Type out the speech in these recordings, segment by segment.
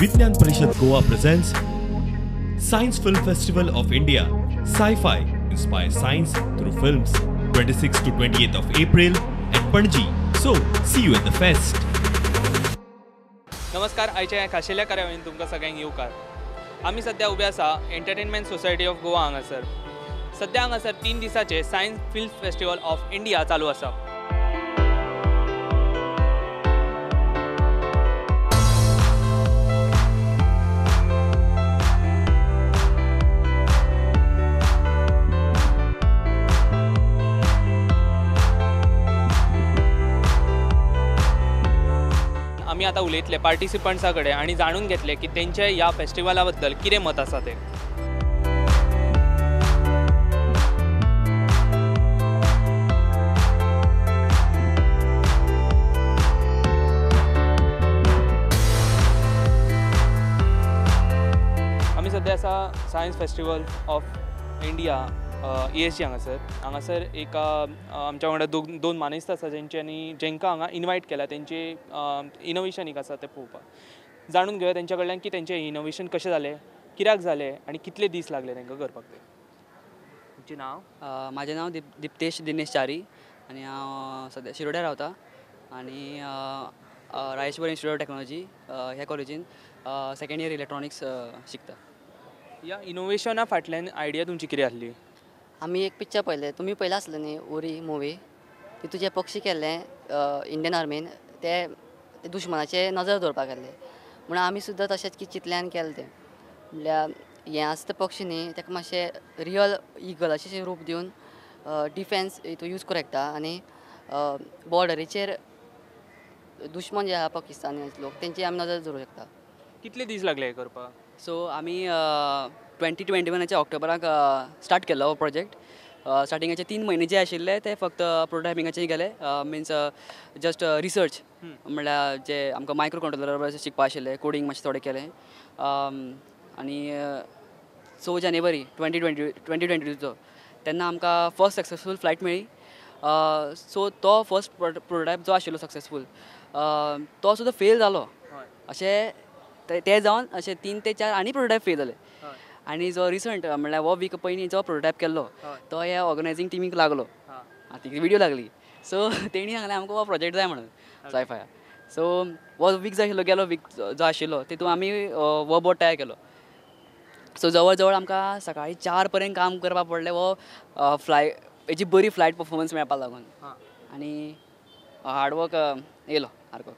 Vignan Parishad Goa presents Science Film Festival of India. Sci-Fi inspires science through films. 26th to 28th of April at Panaji. So, see you at the fest. नमस्कार. आयच्या खाशेल्या कार्यावळीन तुमकां सगळ्यांक येवकार. आमी सध्या उबे आसा एंटरटेनमेंट सोसायटी ऑफ गोवा हांगासर. सध्या हांगासर 3 दिसाचे science film festival of India चालू आसा. आमी आतां उलयतले पार्टिसिपंट्सा कडेन आनी जाणून घेतले की तेंचे ह्या फेस्टिवला बद्दल कितें मत आसा तें. आमी सध्या आसा science festival of India ESG हांगासर एका आमच्या वांगडा दोन मानेस्त आसा जेंकां हांगा इनवायट केला तेंचे इनोवेशन एक आसा तें पळोवपाक. जाणून घेवया तेंच्या कडल्यान की तेंचें इनोवेशन कशें जालें, कित्याक जालें आनी कितले दीस लागले तेंकां करपाक. तुमचें नांव? म्हाजें नांव दिप्तेश दिनेश च्यारी आनी हांव सद्या शिरोड्या रावतां आनी रायेश्वर इन्स्टिट्यूट ऑफ टॅक्नोलॉजी ह्या कॉलेजीन सेकंड इयर इलेक्ट्रॉनिक्स शिकता. ह्या इनोवेशना फाटल्यान आयडिया तुमची कितें आसली? आमी एक पिक्चर पळयलें, तुमी पळयलां आसलें न्ही उरी मूवी. तितून जे पक्षी केल्ले इंडियन आर्मीन ते दुश्मनाचे नजर दवरपाक केल्ले म्हणून आमी सुद्दां तशेंच चिंतल्यान केलें तें. म्हणल्यार हें आसता पक्षी न्ही ताका मातशें रियल इगलाचें रूप दिवन डिफेन्स हितून यूज करूं येता आनी बॉर्डरीचेर दुश्मन जे आहा पाकिस्तानी लोक तेंची आमी नजर दवरूं शकता. कितले दीस लागले हें करपाक? सो आमी 2021 ऑक्टोबराक स्टार्ट केल्लो हो प्रोजेक्ट. स्टार्टिंगाचे 3 म्हयने जे आशिल्ले ते फक्त प्रोटोटायपिंगाचे गेले, मिन्स जस्ट रिसर्च म्हणल्यार जे आमकां मायक्रो कंट्रोलर शिकपा आशिल्ले, कोडिंग मातशें थोडें केलें. आनी 6 जानेवारी 2022 तेन्ना आमकां फर्स्ट सक्सेसफूल फ्लायट मेळ्ळी. सो तो फर्स्ट प्रोटोटायप जो आशिल्लो सक्सेसफूल तो सुद्दां फेल जालो. अशें ते जावन अशें 3 ते 4 आनी प्रोटोटायप फेल जाले. आनी जो रिसंट म्हणल्यार हो वीक पयलीं जो प्रोटोटायप केल्लो तो ह्या ऑर्गनायझींग टीमीक लागलो. ती व्हिडिओ लागली. सो तेणी सांगलें आमकां हो प्रोजेक्ट जाय म्हणून सायफाय. सो हो वीक जो आशिल्लो गेलो वीक जो आशिल्लो तितून आमी हो बोट तयार केलो. सो जवळ जवळ आमकां सकाळीं 4 पर्यंत काम करपाक पडलें हो हेजी बरी फ्लायट परफॉर्मन्स मेळपाक लागून. आनी हार्डवर्क येयलो सारको.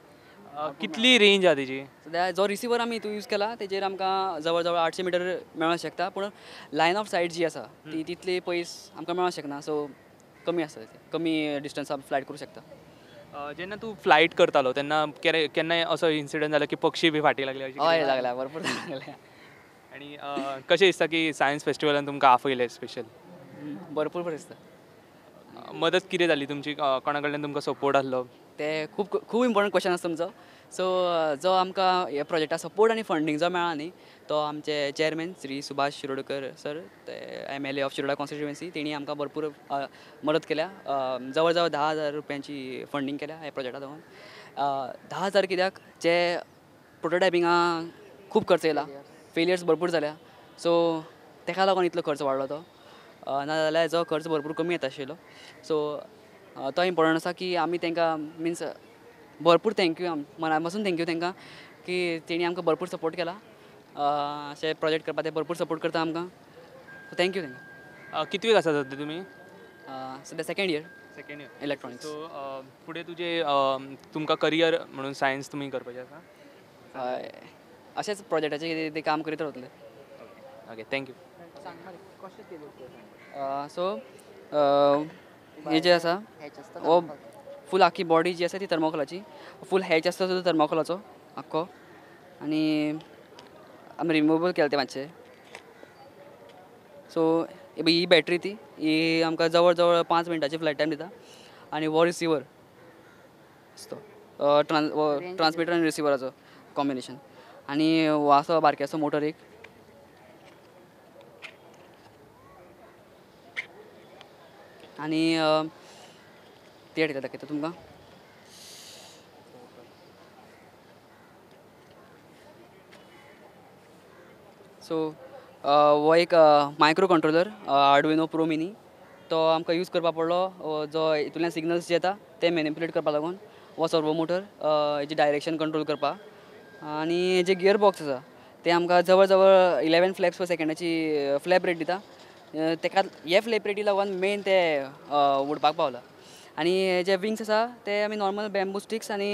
कितली रेंज आहा तेजी? सद्या जो रिसिवर आमी हितून यूज केला तेजेर आमकां जवळ जवळ 800 मिटर मेळोंक शकता, पूण लायन ऑफ सायट जी आसा ती तितली पयस आमकां मेळोंक शकना. सो कमी आसता, कमी डिस्टन्स आमी फ्लायट करूं शकता. जेन्ना तूं फ्लायट करतालो तेन्ना केन्नाय असो इन्सिडंट जालो की पक्षी बी फाटी लागले? हय लागल्या, भरपूर लागल्या. आनी कशें दिसता की सायन्स फेस्टिवलान तुमकां आफयलें स्पेशल? भरपूर दिसता. मदत कितें जाली तुमची? कोणा कडल्यान तुमकां सपोर्ट आसलो? ते खूब इम्पॉर्टंट क्वेश्चन आसा तुमचो. सो जो आमकां ह्या प्रोजेक्टाक सपोर्ट आनी फंडींग जो मेळ्ळा न्ही तो आमचे चेअरमॅन श्री सुभाष शिरोडकर सर, ते MLA ऑफ शिरोडा कॉन्स्टिट्युएन्सी, तेणी आमकां भरपूर मदत केल्या. जवळ जवळ 10,000 रुपयांची फंडींग केल्या ह्या प्रोजेक्टा लागून. 10,000 कित्याक जे प्रोटोटायपिंगाक खूब खर्च येयला, फेलियर्स भरपूर जाल्या. सो ताका लागून इतलो खर्च वाडलो तो. नाजाल्यार जो खर्च भरपूर कमी येता आशिल्लो. सो तो इम्पॉर्टंट आसा की आमी तांकां मिन्स भरपूर थँक्यू, मना पासून थँक्यू तांकां की तेणी आमकां भरपूर सपोर्ट केला. अशें प्रोजेक्ट करपाक ते भरपूर सपोर्ट करता आमकां. सो थँक्यू तांकां. कितवेक आसा सद्या तुमी? सद्या सेकंड इयर इलेक्ट्रॉनिक्स. सो फुडें तुमकां करियर म्हणून सायन्स तुमी करपाचें आसा? हय, अशेंच प्रोजेक्टाचेर काम करीत रावतलें. Okay, thank you. सो हे जे आसा हो फूल आख्खी बॉडी जी आसा ती थर्मोकोलाची, फूल हॅच आसता तो थर्मोकोलाचो आख्खो. आनी आमी रिमुवेबल केला ते मातशे. सो ही बॅटरी ही आमकां जवळ जवळ 5 मिनटाची फ्लायट टायम दिता. आनी हो रिसिवर आसतो ट्रान्समिटर आनी रिसिवराचो कॉम्बिनेशन. आनी हो आसा बारकेसो मोटर एक. आनी ते दाखयता तुमकां. सो हो एक micro controller Arduino pro mini तो आमकां यूज करपा पडलो जो हितूंतल्यान सिग्नल्स जे येता ते मॅनिपुलेट करपा लागून हो सर्वो मोटर हेजी डायरेक्शन कंट्रोल करपा आनी हेजे गियर बॉक्स आसा ते आमकां जवळ जवळ 11 फ्लॅप्स पर सेकंडाची फ्लॅप रेट दिता तेका हे फ्लॅप रेटी लागून मेन ते उडपाक पावला आनी जे विंग्स आसा ते आमी नॉर्मल बॅम्बू स्टिक्स आनी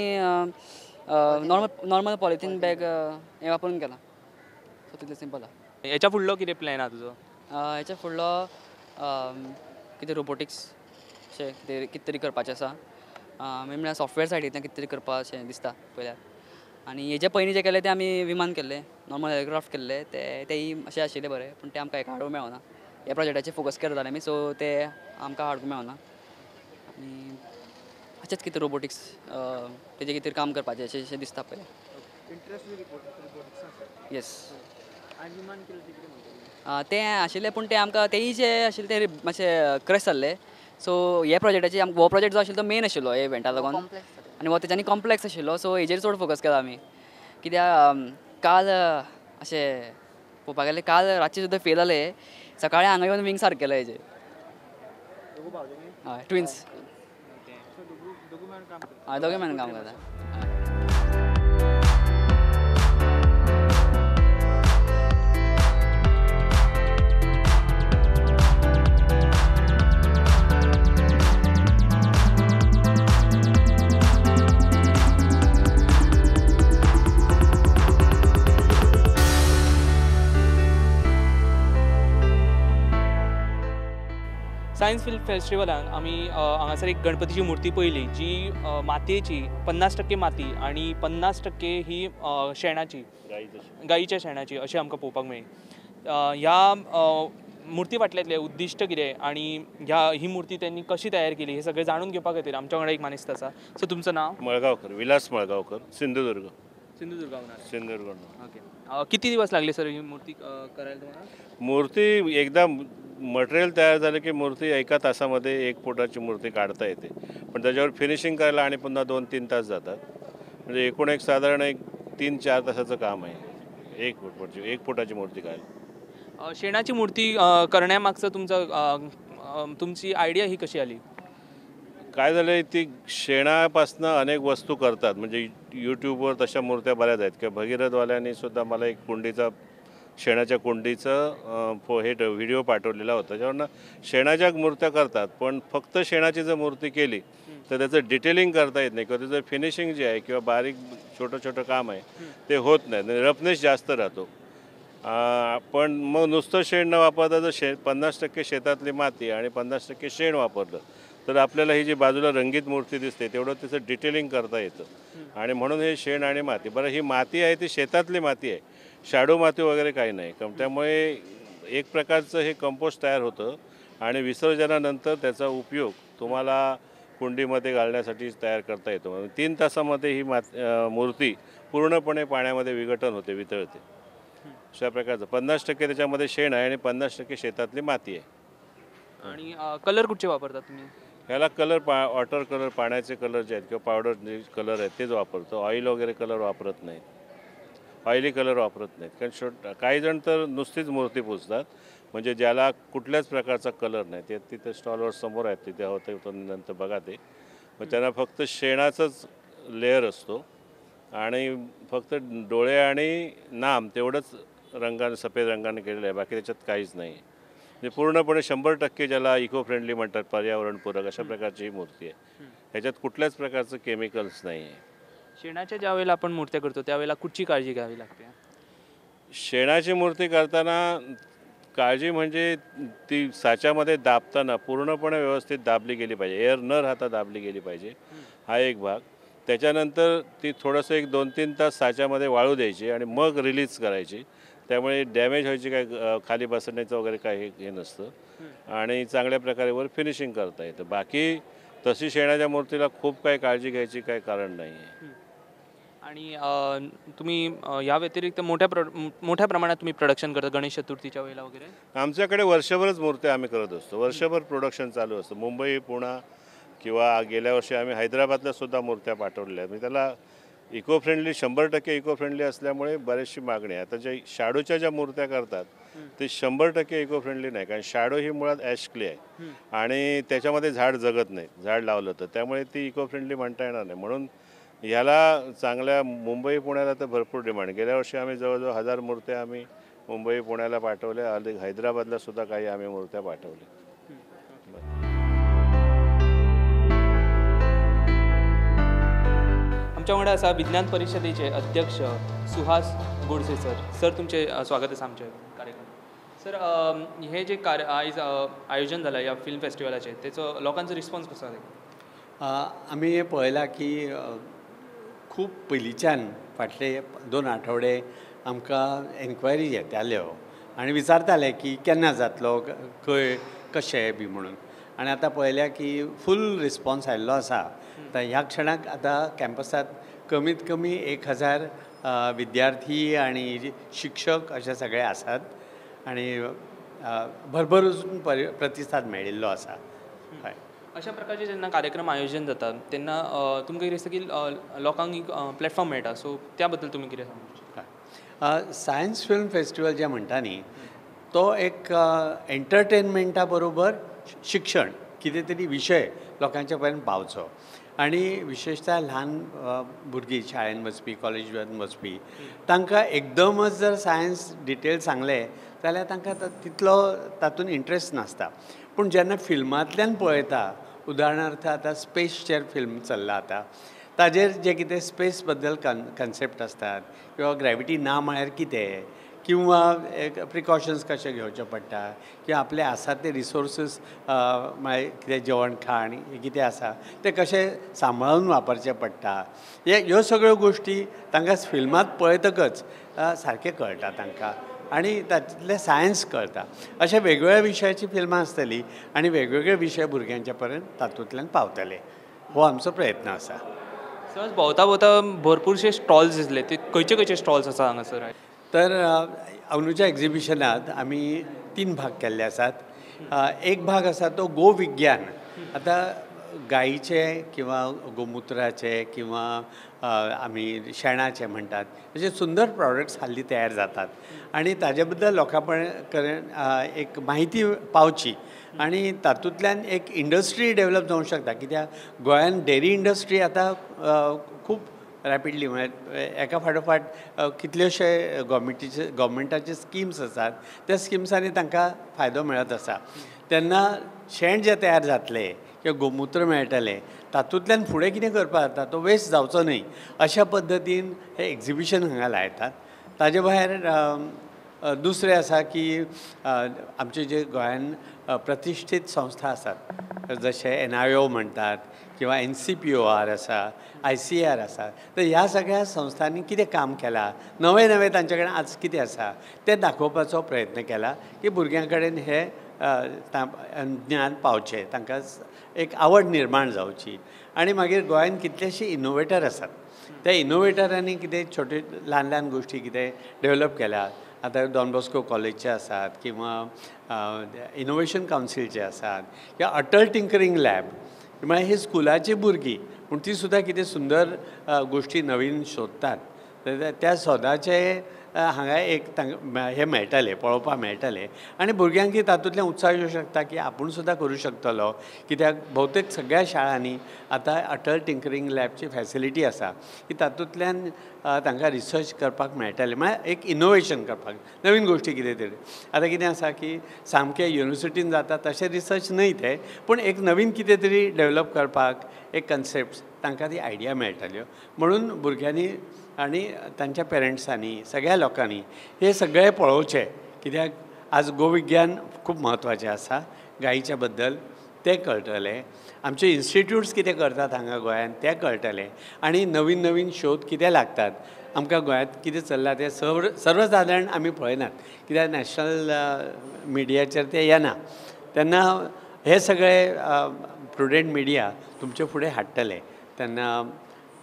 नॉर्मल पॉलिथीन बॅग हे वापरून केला सो तितलें सिंपल आहा याच्या फुडलो कितें प्लॅन आहा तुजो हेच्या फुडलो कितें रोबोटिक्स अशें कितें तरी करपाचें आसा म्हणल्यार सॉफ्टवॅर सायडींतल्यान कितें तरी करपा अशें दिसता पयल्यार आनी हेजे पयलीं जे केले ते आमी विमान केल्ले नॉर्मल एअरक्राफ्ट केल्ले तेय अशें आशिल्ले बरे पूण ते आमकां हाडूंक मेळना ह्या प्रोजेक्टाचेर फोकस केले जाल्यार आमी सो ते आमकां हाडूंक मेळना आनी अशेंच कितें रोबोटिक्स तेजेर कितें काम करपाचें अशें दिसता पयलीं येस ते आशिल्ले पूण ते आमकां तेय जे आशिल्ले ते मातशे क्रॅश जाल्ले सो हे प्रोजेक्टाचे हो प्रोजेक्ट जो आशिल्लो तो मेन आशिल्लो हे इव्हेंटा लागून आनी हो तेच्यानी कॉम्प्लेक्स आशिल्लो सो हेजेर चड फोकस केला आमी कित्याक काल अशें पळोवपाक गेल्यार काल रातचे सुद्दां फेल जाले सकाळी हांगा येवन विंग सारके केले हेजे हय ट्विन्स हय दोगूय मेळून काम करता सायन्स फिल्म फेस्टिवलान आमी हांगासर एक गणपतीची मूर्ती पयली जी मातयेची 50% माती आणि 50% ही शेणाची गाईच्या शेणाची अशी आमकां पळोवपाक मेळ्ळी ह्या मुर्ती फाटल्यातलें उद्दिश्ट कितें आनी ही मुर्ती त्यांनी कशी तयार केली हे सगळें जाणून घेवपा खातीर आमच्या वांगडा एक मानिस्त आसा सो तुमचं नाव मळगावकर विलास मळगावकर सिंधुदुर्ग सिंधुदुर्ग ओके किती दिवस लागले सर ही मूर्ती करायला तुम्हाला मूर्ती एकदा मटेरियल तयार झालं की मूर्ती एका तासामध्ये 1 फुटाची मूर्ती काढता येते पण त्याच्यावर फिनिशिंग करायला आणि पुन्हा 2-3 तास जातात म्हणजे एकूण एक साधारण 3-4 तासाचं काम आहे 1 फुटाची मूर्ती काढायला शेणाची मूर्ती करण्यामागचं तुमची आयडिया ही कशी आली काय झालं ती शेणापासनं अनेक वस्तू करतात म्हणजे यूट्यूबवर तशा मूर्त्या बऱ्याच आहेत किंवा भगीरथवाल्यांनी सुद्धा मला एक कुंडीचा शेणाच्या कुंडीचं व्हिडिओ पाठवलेला होता त्याच्यावरनं शेणाच्या मूर्त्या करतात पण फक्त शेणाची जर मूर्ती केली तर त्याचं डिटेलिंग करता येत नाही किंवा त्याचं फिनिशिंग जे आहे किंवा बारीक छोटं काम आहे ते होत नाही रफनेस जास्त राहतो पण मग नुसतं शेण न वापरता जर 50% शेतातली माती आणि 50% शेण वापरलं तर आपल्याला ही जी बाजूला रंगीत मूर्ती दिसते तेवढं त्याचं डिटेलिंग करता येतं आणि म्हणून हे शेण आणि माती बरं ही माती आहे ती शेतातली माती आहे शाडू माती वगैरे काही नाही त्यामुळे एक प्रकारचं हे कंपोस्ट तयार होतं आणि विसर्जनानंतर त्याचा उपयोग तुम्हाला कुंडीमध्ये घालण्यासाठी तयार करता येतो 3 तासामध्ये ही मूर्ती पूर्णपणे पाण्यामध्ये विघटन होते वितळते अशा प्रकारचं 50% त्याच्यामध्ये शेण आहे आणि 50% शेतातली माती आहे आणि कलर कुठचे वापरतात तुम्ही ह्याला कलर वॉटर कलर पाण्याचे कलर जे आहेत किंवा पावडर कलर आहेत तेच वापरतो ऑइल वगैरे कलर वापरत नाहीत ऑइली कलर वापरत नाहीत कारण काही जण तर नुसतीच मूर्ती पुसतात म्हणजे ज्याला कुठल्याच प्रकारचा कलर नाही ते तिथे स्टॉलवर समोर आहेत तिथे होतं नंतर बघा ते मग त्यांना फक्त शेणाचंच लेअर असतो आणि फक्त डोळे आणि नाम तेवढंच रंगाने सफेद रंगाने केलेलं आहे बाकी त्याच्यात काहीच नाही म्हणजे पूर्णपणे 100% ज्याला इको फ्रेंडली म्हणतात पर्यावरणपूरक अशा प्रकारची ही मूर्ती आहे ह्याच्यात कुठल्याच प्रकारचं केमिकल्स नाही आहे शेणाच्या ज्या वेळेला आपण मूर्त्या करतो त्यावेळेला कुठची काळजी घ्यावी लागते शेणाची मूर्ती करताना काळजी म्हणजे ती साच्यामध्ये दाबताना पूर्णपणे व्यवस्थित दाबली गेली पाहिजे एअर न राहता दाबली गेली पाहिजे हा एक भाग त्याच्यानंतर ती थोडंसं 1-2-3 तास साच्यामध्ये वाळू द्यायची आणि मग रिलीज करायची त्यामुळे डॅमेज व्हायची काय खाली बसण्याचं वगैरे काही हे नसतं आणि चांगल्या प्रकारे वर फिनिशिंग करता येतं बाकी तशी शेणाच्या मूर्तीला खूप काही काळजी घ्यायची काही कारण नाही आहे आणि तुम्ही या व्यतिरिक्त मोठ्या प्रमाणात तुम्ही प्रोडक्शन करता गणेश चतुर्थीच्या वेळेला वगैरे आमच्याकडे वर्षभरच मूर्त्या आम्ही करत असतो वर्षभर प्रोडक्शन चालू असतं मुंबई पुणे किंवा गेल्या वर्षी आम्ही हैदराबादला सुद्धा मूर्त्या पाठवलेल्या आहेत मी त्याला इको फ्रेंडली 100% इको फ्रेंडली असल्यामुळे बरेचशी मागणी आहे. आता ज्या शॅडोच्या ज्या मूर्त्या करतात ते 100% इको फ्रेंडली नाही, कारण शॅडो ही मुळात ॲश क्ले आहे आणि त्याच्यामध्ये झाड जगत नाही झाड लावलं तर, त्यामुळे ती इको फ्रेंडली म्हणता येणार नाही. म्हणून याला चांगल्या मुंबई पुण्याला तर भरपूर डिमांड. गेल्या वर्षी आम्ही जवळजवळ 1000 मूर्त्या आम्ही मुंबई पुण्याला पाठवल्या, हैदराबादला सुद्धा काही आम्ही मूर्त्या पाठवल्या. आमच्या वांगडा आसा विज्ञान परिशदेचे अध्यक्ष सुहास गोडसे सर तुमचे स्वागत आसा आमच्या कार्यक्रमात. सर हे जे आयज आयोजन जालां ह्या फिल्म फेस्टिवलाचें तेचो लोकांचो रिस्पॉन्स कसो जाता? आमी हे पळयलां की खूब पयलींच्यान फाटले 2 आठवडे आमकां एन्क्वायरी येताल्यो आनी विचारताले की केन्ना जातलो, खंय, कशें बी म्हणून. आनी आतां पळयल्या की फूल रिस्पॉन्स आयिल्लो आसा. आतां ह्या क्षणाक आतां कॅम्पसांत कमीत कमी 1000 विद्यार्थी आनी शिक्षक अशे सगळे आसात आनी भरभरून प्रतिसाद मेळिल्लो आसा. हय, अशा प्रकारचे जेन्ना कार्यक्रम आयोजन जातात तेन्ना तुमकां कितें दिसता की लोकांक एक प्लॅटफॉर्म मेळटा, सो त्या बद्दल तुमी कितें सांगू? सायन्स फिल्म फेस्टिवल जे म्हणटा न्ही तो एक एंटरटेनमेंटा बरोबर शिक्षण कितें तरी विशय लोकांच्या पर्यंत पावचो आनी विशेशतः ल्हान भुरगीं शाळेंत वचपी कॉलेजांत वचपी तांकां एकदमच जर सायन्स डिटेल सांगलें जाल्यार तांकां तितलो तातूंत इंट्रस्ट नासता. पूण जेन्ना फिल्मांतल्यान पळयता, उदाहरणार्थ आतां स्पेसचेर फिल्म चल्ला आतां, ताजेर जे कितें स्पेस बद्दल कन्सेप्ट असतात किंवा ग्रॅविटी ना म्हळ्यार कितें किंवा प्रिकॉशन्स कशे घेवचे पडटा किंवा आपले आसात ते रिसोर्सीस म्हळ्यार कितें जेवण खाण कितें आसा ते कशे सांबाळून वापरचे पडटा, ह्यो सगळ्यो गोश्टी तांकां फिल्मांत पळयतकच सारकें कळटा तांकां आनी तातूंतलें सायन्स कळटा. अशे वेगवेगळ्या विशयाची फिल्मां आसतलीं आनी वेगवेगळे विशय भुरग्यांच्या पर्यंत तातूंतल्यान पावतले, हो आमचो प्रयत्न आसा. सहज भोंवता भोंवता भरपूरशे स्टॉल्स दिसले, ते खंयचे खंयचे स्टॉल्स आसा हांगासर? तर अंदूच्या एक्झिबिशनांत आमी 3 भाग केल्ले आसात. एक भाग आसा तो गो विज्ञान. आतां गायीचे किंवा गोमुत्राचे किंवा आमी शेणाचे म्हणटात अशे सुंदर प्रॉडक्ट्स हाल्ली तयार जातात आनी ताजे बद्दल लोकां पर्यंत एक म्हायती पावची आनी तातूंतल्यान एक इंडस्ट्री डेवलप जावंक शकता. कित्याक गोंयांत डेरी इंडस्ट्री आतां खूब रॅपिडली म्हळ्यार एका फाटोफाट कितलेशे गव्हर्मेंटाचे स्किम्स आसात, त्या स्किम्सांनी तांकां फायदो मेळत आसा. तेन्ना शेण जे तयार जातले किंवा गोमुत्र मेळटले तातूंतल्यान फुडें कितें करपाक जाता तो वेस्ट जावचो न्हय अशा पद्दतीन हे एक्झिबिशन हांगा लायतात. ताजे भायर दुसरें आसा की आमचे जे गोंयांत प्रतिश्ठीत संस्था आसात जशे NIO म्हणटात किंवा NCPOR आसा, ICAR आसा, तर ह्या सगळ्या संस्थांनी कितें काम केलां, नवे नवे तांचे कडेन आज कितें आसा तें दाखोवपाचो प्रयत्न केला की भुरग्यां कडेन हे ज्ञान पावचें, तांकां एक आवड निर्माण जावची. आनी मागीर गोंयांत कितलेशे इनोवेटर आसात, त्या इनोवेटरांनी कितें छोटे ल्हान ल्हान गोश्टी कितें डेवलप केल्या. आतां डॉन बॉस्को कॉलेजचे आसात किंवा इनोवेशन कावन्सिलचे आसात किंवा अटल टिंकरींग लॅब, म्हळ्यार ही स्कुलाची भुरगीं पूण ती सुद्दां कितें सुंदर गोश्टी नवीन सोदतात. त्या सोदाचे हांगा एक हे मेळटले पळोवपाक मेळटले आनी भुरग्यांक तातूंतल्यान उत्साह येवंक शकता की आपूण सुद्दां करूं शकतलो. कित्याक भोवतेक सगळ्या शाळांनी आतां अटल टिंकरींग लॅबची फॅसिलिटी आसा की तातूंतल्यान तांकां रिसर्च करपाक मेळटलें, म्हळ्यार एक इनोवेशन करपाक नवीन गोश्टी कितें तरी. आतां कितें आसा की सामकें युनिवर्सिटीन जाता तशें रिसर्च न्हय तें, पूण एक नवीन कितें तरी डेवलप करपाक एक कन्सेप्ट तांकां ती आयडिया मेळटल्यो. म्हणून भुरग्यांनी आनी तांच्या पेरंट्सांनी सगळ्या लोकांनी हे सगळें पळोवचें. कित्याक आज गोविज्ञान खूब म्हत्वाचें आसा, गायीच्या बद्दल तें कळटलें, आमचे इन्स्टिट्यूट्स कितें करतात हांगा गोंयांत तें कळटलें आनी नवीन नवीन शोध कितें लागतात, आमकां गोंयांत कितें चल्लां तें सर्वसाधारण आमी पळयनात कित्याक नॅशनल मिडियाचेर तें येना. तेन्ना हे सगळे प्रुडंट मिडिया तुमचे फुडें हाडटले. तेन्ना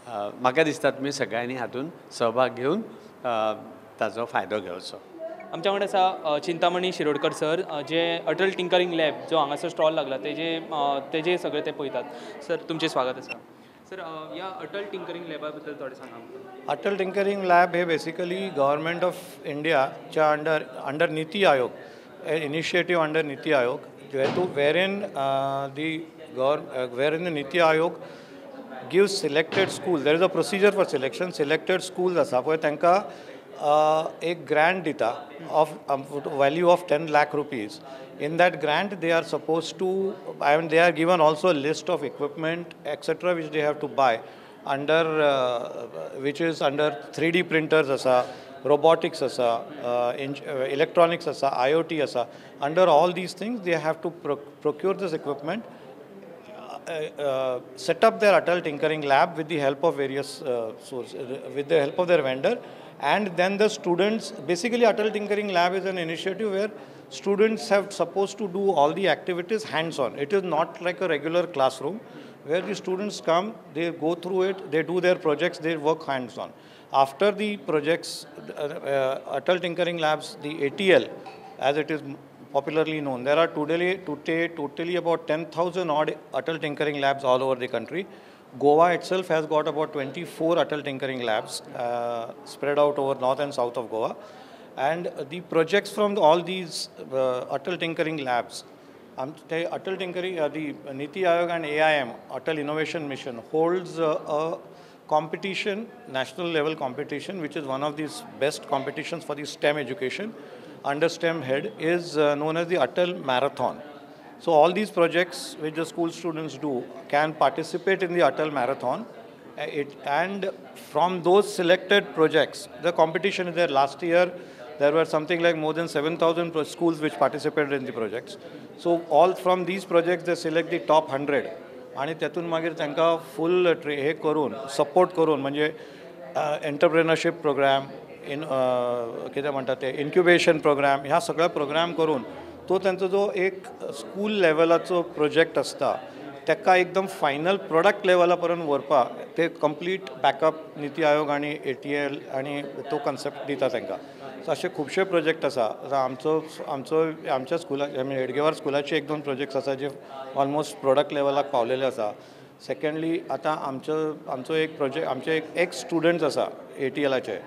म्हाका दिसता तुमी सगळ्यांनी हातूंत सहभाग घेवन ताचो फायदो घेवचो. आमच्या कडेन आसा चिंतामणी शिरोडकर सर, जे अटल टिंकरींग लॅब जो हांगासर स्टॉल लागला तेजे सगळे ते पळयतात. सर तुमचें स्वागत आसा. सर या अटल टिंकरिंग लॅबाबद्दल थोडें सांगा आमकां. अटल टिंकरिंग लॅब हे बेसिकली गव्हर्मेंट ऑफ इंडियाच्या under NITI Aayog, initiative under NITI Aayog, wherein the Niti Ayog gives selected schools. There is a procedure for selection. Selected schools आसा पळय तांकां एक grant दिता of value of 10 lakh rupees. In that grant, they are supposed to, they are given also a list of equipment, etc., which they have to buy under, which is under 3D printers asa, robotics asa, electronics asa, IoT asa. Under all these things, they have to procure this equipment, set up their Atal Tinkering Lab with the help of various sources, with the help of their vendor, and then the students, basically Atal Tinkering Lab is an initiative where students have supposed to do all the activities hands-on. It is not like a regular classroom where the students come, they go through it, they do their projects, they work hands-on. After the projects, Atal Tinkering Labs, the ATL, as it is popularly known, there are totally about 10,000 odd Atal Tinkering Labs all over the country. Goa itself has got about 24 Atal Tinkering Labs spread out over north and south of Goa. And the projects from all these Atal Tinkering Labs, Atal Tinkering, the Niti Ayog and AIM, Atal Innovation Mission, holds a competition, national level competition, which is one of these best competitions for the STEM education. Under STEM head is known as the Atal Marathon. So all these projects which the school students do can participate in the Atal Marathon. And from those selected projects, the competition is there. Last year, there were something like more than 7,000 schools which participated in the projects. So all from these projects, they select the top 100. आणि त्यातून मागीर तांकां फुल हे करून support करून म्हणजे एंटरप्रेनरशीप programme कितें म्हणटात ते इन्क्युबेशन प्रोग्राम ह्या सगळ्या प्रोग्राम करून तो त्यांचो जो एक स्कूल लेवलाचो प्रोजेक्ट आसता ताका एकदम फायनल प्रोडक्ट लेवला पर्यंत व्हरपाक ते कंप्लीट बॅकअप नीती आयोग आणि ATL आणि तो कन्सेप्ट दिता तांकां. सो असे खुबशे प्रोजेक्ट आसा. आमच्या स्कुला हेडगेवार स्कुलाचे एक दोन प्रोजेक्ट्स आसा जे ऑलमोस्ट प्रोडक्ट लेवलाक पावलेले आसा. सेकंडली आतां आमचो एक प्रोजेक्ट आमचे एक स्टुडंट्स आसा ATLचे,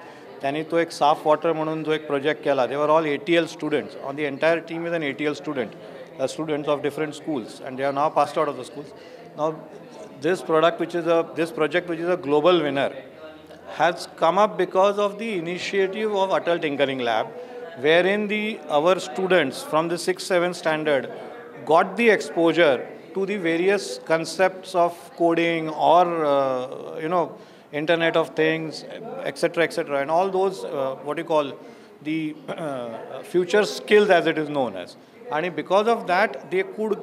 त्यांनी तो एक साफ वॉटर म्हणून जो एक प्रोजेक्ट केला. They were all ATL students. On the entire team is an ATL student, students of different schools, and they are now passed out of the schools. Now this project which is a global winner has come up because of the initiative of Atal Tinkering Lab, wherein our students from the 6th 7th standard got the exposure to the various concepts of coding or Internet of Things, etc., and all those what you call the future skills as it is known as. And because of that, they could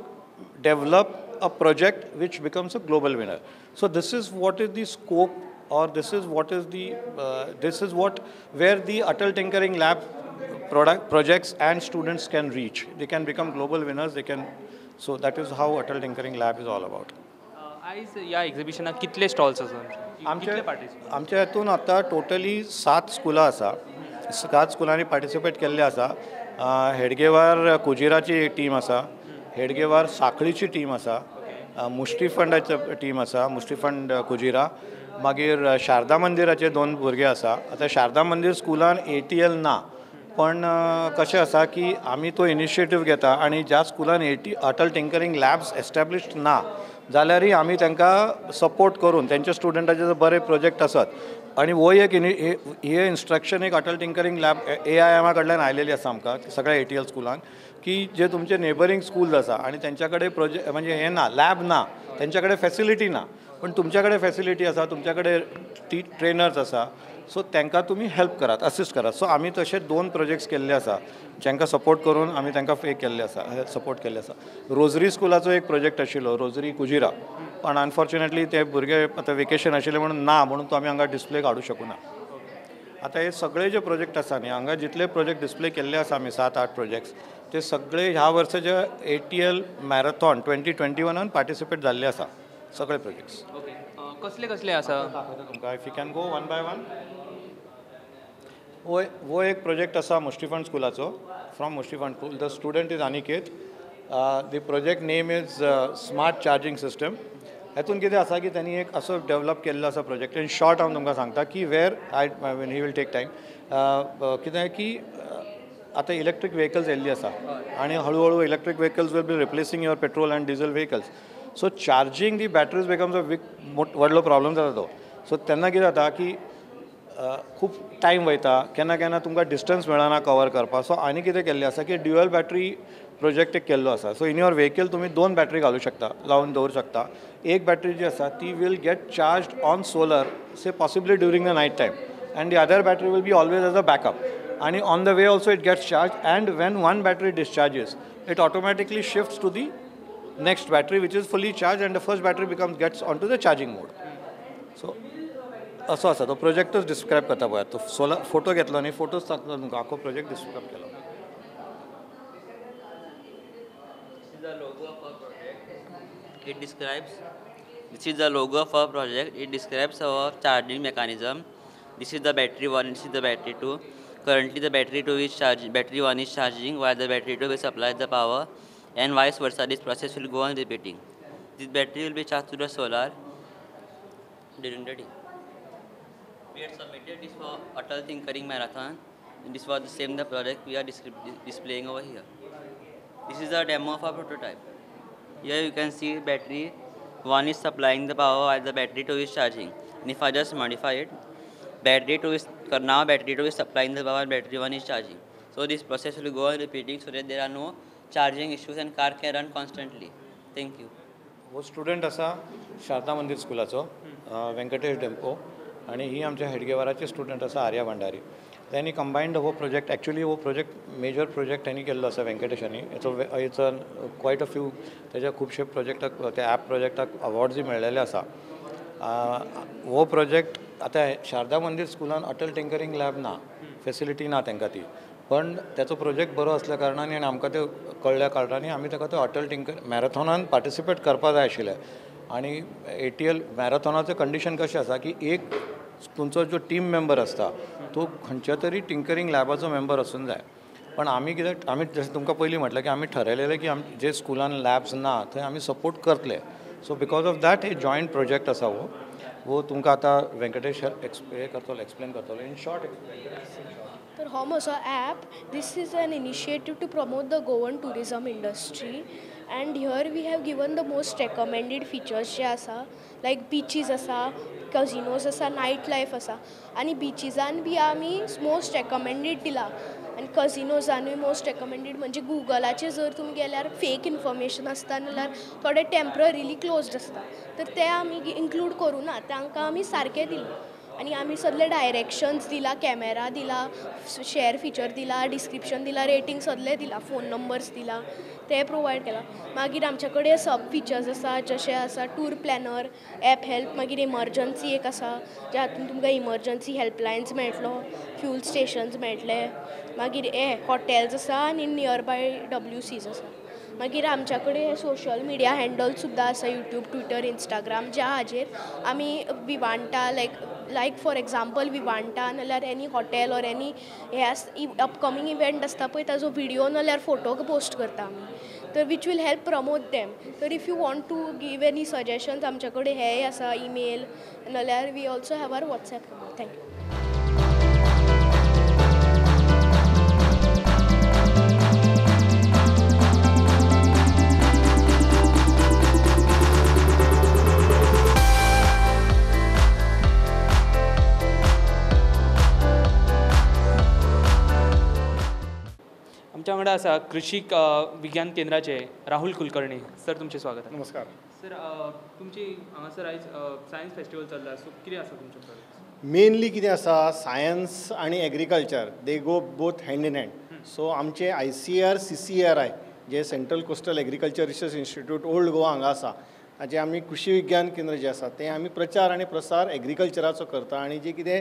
develop a project which becomes a global winner. So this is what is the scope, or this is what where the Atal Tinkering Lab projects and students can reach. They can become global winners. So that is how Atal Tinkering Lab is all about. आयज ह्या एक्झिबिशनाक कितले stalls आसा? आमच्या हातून आतां totally 7 स्कुलां आसा. 7 स्कुलांनी participate केल्ले आसा. हेडगेवार कुजिराची एक टीम आसा, हेडगेवार साखळीची टीम आसा, मुष्टी फंडाची टीम आसा, मुष्टी फंड कुजिरा, मागीर शारदा मंदिराचे 2 भुरगे आसा. आतां शारदा मंदिर स्कुलान ATL ना, पण कशें आसा की आमी तो इनिशिएटीव घेता आणि ज्या स्कुलान अटल टिंकरिंग लॅब्स एस्टॅब्लिश्ड ना जाल्यारय आमी तांकां सपोर्ट करून त्यांच्या स्टुडंटाचे बरे प्रोजेक्ट आसात. आणि वो एक हे इन्स्ट्रक्शन एक अटल टिंकरिंग लॅब AIM कडल्यान आयलेली आसा आमकां सगळ्या ATL स्कुलांक, की जे तुमचे नेबरिंग स्कूल्स आसा आणि त्यांच्याकडे प्रोजेक्ट म्हणजे हे ना, लॅब ना, त्यांच्याकडे फॅसिलिटी ना, पण तुमच्याकडे फॅसिलिटी आसा, तुमच्याकडे ट्रेनर्स आसा, सो तांकां तुमी हेल्प करात, असिस्ट करात. सो आमी तशे 2 प्रोजेक्ट्स केल्ले आसा जांकां सपोर्ट करून आमी तांकां केल्ले आसा, सपोर्ट केल्ले आसा. रोजरी स्कुलाचो एक प्रोजेक्ट आशिल्लो, रोजरी कुजिरा, पण अनफॉर्च्युनेटली ते भुरगे आतां वेकेशन आशिल्ले म्हणून तो आमी हांगा डिस्प्ले काडूं शकूना. आतां हे सगळे जे प्रोजेक्ट आसा न्ही, हांगा जितले प्रोजेक्ट डिस्प्ले केल्ले आसा आमी 7-8 प्रोजेक्ट्स, ते सगळे ह्या वर्साच्या ATL मॅरेथॉन 2021 पार्टिसिपेट जाल्ले आसा सगळे प्रोजेक्ट्स. कसले आसा तुमकां? If you can go one by one. वो एक प्रोजेक्ट आसा मुष्टी फंड स्कुलाचो, from Mushti Fund School. The student is Aniket. The project name is smart charging system. हातून कितें आसा की त्यांनी एक असो डेव्हलप केल्लो आसा प्रोजेक्ट. इन शॉर्ट हांव तुमकां सांगता की where when he will take time कितें की आतां इलेक्ट्रीक व्हेकल्स येयल्ली आसा आनी हळू electric vehicles will be replacing your petrol and diesel vehicles. So charging the batteries becomes a व्हडलो प्रॉब्लम जाता तो. सो तेन्ना कितें जाता की खूब टायम वयता, केन्ना तुमकां डिस्टन्स मेळना कवर करपाक. सो आनी कितें केल्लें आसा की ड्युअल बॅटरी प्रोजेक्ट एक केल्लो आसा. सो इन युअर व्हेकल तुमी 2 बॅटरी घालूं शकता, लावन दवरूं शकता. एक बॅटरी जी आसा ती will get charge on solar से possibly during the night time and the other battery will be always as a backup. आणि on the way also it gets charge and when one battery discharges it automatically shifts to the next battery which is fully charged and the first battery gets onto the charging mode. So असो आसा तो प्रोजेक्टच describe करता पळय. तो solar photo घेतलो न्ही, फोटोच सांगता तुमकां आखो प्रोजेक्ट डिस्क्रायब केलो. This is the logo of our project. It describes our charging mechanism. This is the battery 1, this is the battery 2. Currently the battery 2 is charging, battery 1 is charging while the battery 2 will supply the power, and vice versa. This process will go on repeating. This battery will be charged to the solar during the day. We had submitted this for Atal Tinkering Marathon, and this was the same the project we are displaying over here. This is a demo of our prototype. Here you can see battery 1 is supplying the power while the battery 2 is charging. And if I just modify it, battery 2 is supplying the power, battery 1 is charging. So this process will go on repeating so that there are no charging issues and car can run constantly. Thank you. हो student आसा शारदा मंदिर स्कुलाचो, वेंकटेश डेंपो, आणि ही आमच्या हेडगेवाराचे student आसा आर्या भंडारी. त्यांनी कंबायंड हो project, actually हो project major project त्यांनी केल्लो आसा वेंकटेशांनी. इट्स क्वायट अ फ्यू त्याच्या खुबशे प्रोजेक्टाक, त्या ॲप प्रोजेक्टाक अवॉर्ड्सूय मेळ्ळेले आसा. हो प्रोजेक्ट आतां शारदा मंदिर स्कुलान अटल टिंकरिंग लॅब ना, फेसिलिटी ना तांकां ती, पण त्याचो प्रोजेक्ट बरो असल्या कारणान आनी आमकां ते कळ्ळ्या कारणांनी आमी ताका तो अटल टिंकर मॅरेथॉनान पार्टिसिपेट करपा जाय आशिल्लें. आनी ATL मॅरेथॉनाचें कंडिशन कशें आसा की एक तुमचो जो टीम मेंबर आसता तो खंयच्या तरी टिंकरिंग लॅबाचो मेंबर आसूंक जाय. पण आमी जशें तुमकां पयलीं म्हटलें की आमी ठरयलेलें की जे स्कुलान लॅब्स ना थंय आमी सपोर्ट करतले. सो बिकॉज ऑफ दॅट हे जॉयंट प्रोजेक्ट आसा वो तुमकां आतां वेंकटेश एक्सप्लेन करतलो इन शॉर्ट. तर हो म्हजो app, this is an initiative to promote the Goan tourism industry and here we have given the most recommended features जे आसा, लायक बिचीज आसा, कजिनोज आसा, नायट लायफ आसा. आनी बिचीजान बी आमी मोस्ट रेकमेंडेड दिला आनी कजिनोजानूय मोस्ट रेकमेंडेड. म्हणजे गुगलाचेर जर तुमी गेल्यार फेक इन्फॉर्मेशन आसता नाल्यार थोडे टेम्पररीली क्लोज्ड आसता, तर ते आमी इन्क्लूड करूं ना, तांकां आमी सारकें दिलां. आनी आमी सगळे डायरेक्शन्स दिला, कॅमेरा दिला, शेअर फीचर दिला, डिस्क्रिप्शन दिला, रेटींग सगळे दिला, फोन नंबर्स दिला, ते प्रोवायड केला. मागीर आमचे कडेन सब फिचर्स आसा जशे आसा टूर प्लॅनर, ॲप हेल्प, मागीर इमर्जन्सी एक आसा ज्या हातून तुमकां इमर्जन्सी हेल्पलायन्स मेळटलो, फ्यूल स्टेशन्स मेळटले, मागीर हॉटेल्स आसा आनी नियरबाय WCs आसा. मागीर आमच्या कडेन सोशल मिडिया हँडल्स सुद्दां आसा, यूट्यूब, ट्विटर, इंस्टाग्राम, ज्या हाजेर आमी विवांटा लायक फॉर एग्जाम्पल विवांटा नाल्यार एनी हॉटेल ऑर एनी हे अपकमींग इवेंट आसता पळय ताजो व्हिडिओ नाल्यार फोटो पोस्ट करता आमी, तर which will help promote them. तर if you want to give any suggestions आमचे कडेन हेय आसा, ईमेल नाल्यार we also have our WhatsApp number. Thank you. आमच्या वांगडा आसा कृषी विज्ञान केंद्राचे राहुल कुलकर्णी सर, तुमचे स्वागत. नमस्कार सर. तुमची हांगासर आयज सायन्स फेस्टिवल चल्ला, सो कितें आसा तुमचें प्रोजेक्ट? मेनली कितें आसा, सायन्स आनी agriculture they go both hand in hand. So आमचे ICAR CCRI जे central coastal agriculture research institute old Goa हांगा आसा, हाजे आमी कृषी विज्ञान केंद्र जे आसा ते आमी प्रचार आनी प्रसार एग्रीकल्चराचो करता. आनी जे कितें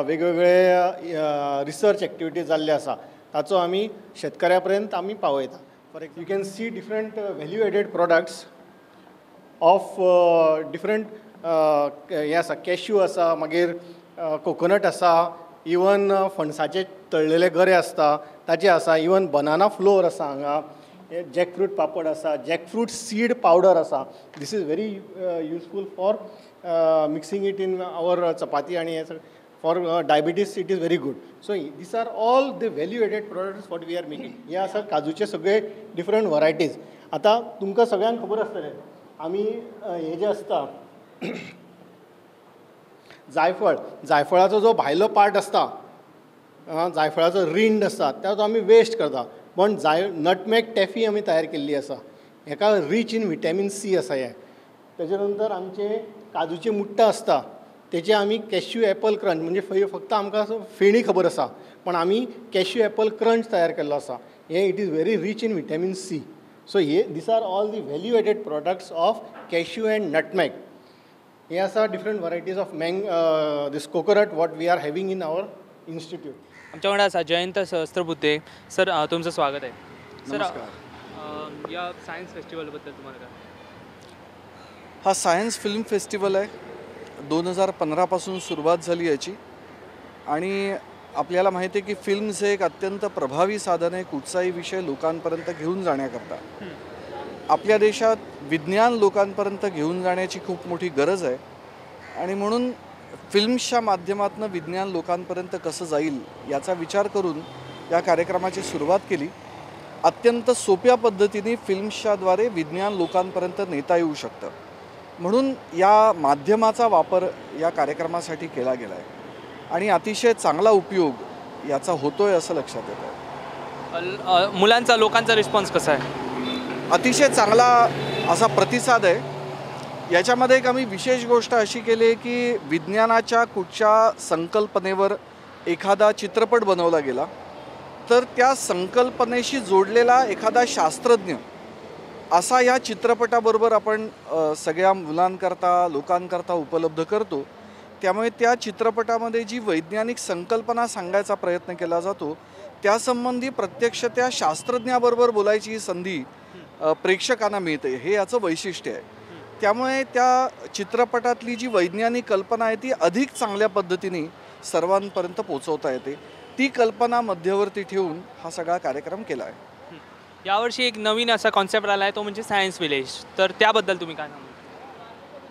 वेगवेगळे रिसर्च एक्टिविटीज जाल्ले आसा ताचो आमी शेतकऱ्या पर्यंत आमी पावयता. For you can see different value added products of different हे आसा, कॅश्यू आसा, मागीर कोकोनट आसा, इवन फणसाचे तळलेले गरे आसता ताचे आसा, इवन बनाना फ्लोर आसा हांगा, जॅकफ्रूट पापड आसा, जॅकफ्रूट सीड पावडर आसा. This is very useful for mixing it in our chapati आणि for diabetes it is very good. So this are all the value added products what we are making. हे आसा काजूचे सगळे different varieties. आतां तुमकां सगळ्यांक खबर आसतलें आमी हे जे आसता जायफळाचो जो भायलो पार्ट आसता, जायफळाचो रिंड आसता तो आमी वेस्ट करता. पण नटमेग टॅफी आमी तयार केल्ली आसा. हेका रीच इन व्हिटॅमीन सी आसा हे. तेजे नंतर आमचे काजूचे मुट्टा आसता तेचे आमी कॅश्यू एपल क्रंच म्हणजे फक्त आमकां फेणी खबर आसा पण आमी कॅश्यू एपल क्रंच तयार केल्लो आसा. हे it is very rich in vitamin C. So this are all the value added products of cashew and nutmeg. हे आसा different varieties of this coconut what we are having in our institute. आमच्या वांगडा आसा Jayant Sahasrabuddhe sir. तुमचं स्वागत आहे sir. या science फेस्टिवलबद्दल तुम्हाला काय? हा सायन्स फिल्म फेस्टिवल आहे. 2015पासून सुरुवात झाली याची. आणि आपल्याला माहिती आहे की फिल्म्स हे एक अत्यंत प्रभावी साधन आहे कुठचाही विषय लोकांपर्यंत घेऊन जाण्याकरता. आपल्या देशात विज्ञान लोकांपर्यंत घेऊन जाण्याची खूप मोठी गरज आहे आणि म्हणून फिल्म्सच्या माध्यमातून विज्ञान लोकांपर्यंत कसं जाईल याचा विचार करून या कार्यक्रमाची सुरुवात केली. अत्यंत सोप्या पद्धतीने फिल्म्सच्याद्वारे विज्ञान लोकांपर्यंत नेता येऊ शकतं म्हणून या माध्यमाचा वापर या कार्यक्रमासाठी केला गेला आहे आणि अतिशय चांगला उपयोग याचा होतोय असं लक्षात येतं. मुलांचा लोकांचा रिस्पॉन्स कसा आहे? अतिशय चांगला असा प्रतिसाद आहे. याच्यामध्ये एक आम्ही विशेष गोष्ट अशी केली आहे की विज्ञानाच्या कुठच्या संकल्पनेवर एखादा चित्रपट बनवला गेला तर त्या संकल्पनेशी जोडलेला एखादा शास्त्रज्ञ असा या चित्रपटाबरोबर आपण सगळ्या मुलांकरता लोकांकरता उपलब्ध करतो. त्यामुळे त्या चित्रपटामध्ये जी वैज्ञानिक संकल्पना सांगायचा प्रयत्न केला जातो त्यासंबंधी प्रत्यक्ष त्या शास्त्रज्ञाबरोबर बोलायची संधी प्रेक्षकांना मिळते. हे याचं वैशिष्ट्य आहे. त्यामुळे त्या चित्रपटातली जी वैज्ञानिक कल्पना आहे ती अधिक चांगल्या पद्धतीने सर्वांपर्यंत पोहोचवता येते. ती कल्पना मध्यवर्ती ठेवून हा सगळा कार्यक्रम केला आहे. यावर्षी एक नवीन असा कॉन्सेप्ट आला आहे तो म्हणजे सायन्स विलेज. तर त्याबद्दल तुम्ही काय सांगू?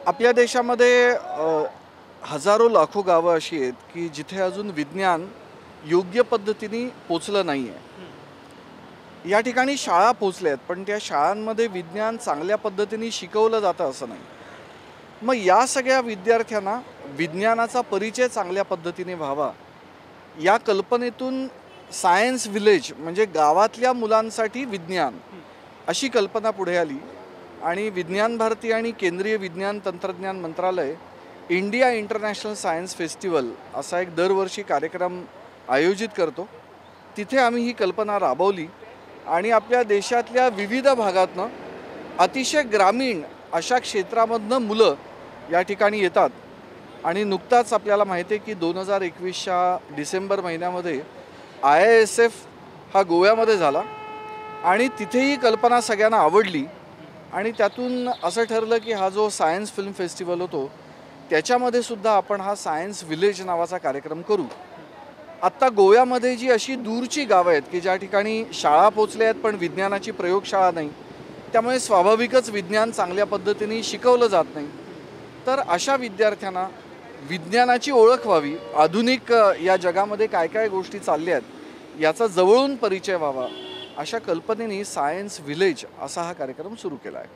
आपल्या देशामध्ये हजारो लाखो गावं अशी आहेत की जिथे अजून विज्ञान योग्य पद्धतीने पोचलं नाही आहे. या ठिकाणी शाळा पोचल्या आहेत पण त्या शाळांमध्ये विज्ञान चांगल्या पद्धतीने शिकवलं जातं असं नाही. मग या सगळ्या विद्यार्थ्यांना विज्ञानाचा परिचय चांगल्या पद्धतीने व्हावा या कल्पनेतून सायन्स विलेज म्हणजे गावातल्या मुलांसाठी विज्ञान अशी कल्पना पुढे आली आणि विज्ञान भारती आणि केंद्रीय विज्ञान तंत्रज्ञान मंत्रालय इंडिया इंटरनॅशनल सायन्स फेस्टिवल असा एक दरवर्षी कार्यक्रम आयोजित करतो. तिथे आम्ही ही कल्पना राबवली आणि आपल्या देशातल्या विविध भागातनं अतिशय ग्रामीण अशा क्षेत्रामधनं मुलं या ठिकाणी येतात. आणि नुकताच आपल्याला माहिती आहे की 2021च्या डिसेंबर महिन्यामध्ये IISF हा गोव्यामध्ये झाला आणि तिथेही कल्पना सगळ्यांना आवडली आणि त्यातून असं ठरलं की हा जो सायन्स फिल्म फेस्टिवल होतो त्याच्यामध्ये सुद्धा आपण हा सायन्स विलेज नावाचा कार्यक्रम करू. आत्ता गोव्यामध्ये जी अशी दूरची गावं आहेत की ज्या ठिकाणी शाळा पोचल्या आहेत पण विज्ञानाची प्रयोगशाळा नाही त्यामुळे स्वाभाविकच विज्ञान चांगल्या पद्धतीने शिकवलं जात नाही. तर अशा विद्यार्थ्यांना विज्ञानाची ओळख व्हावी, आधुनिक या जगामध्ये काय काय गोष्टी चालल्या आहेत याचा जवळून परिचय व्हावा अशा कल्पनेने सायन्स विलेज असा हा कार्यक्रम सुरू केला आहे.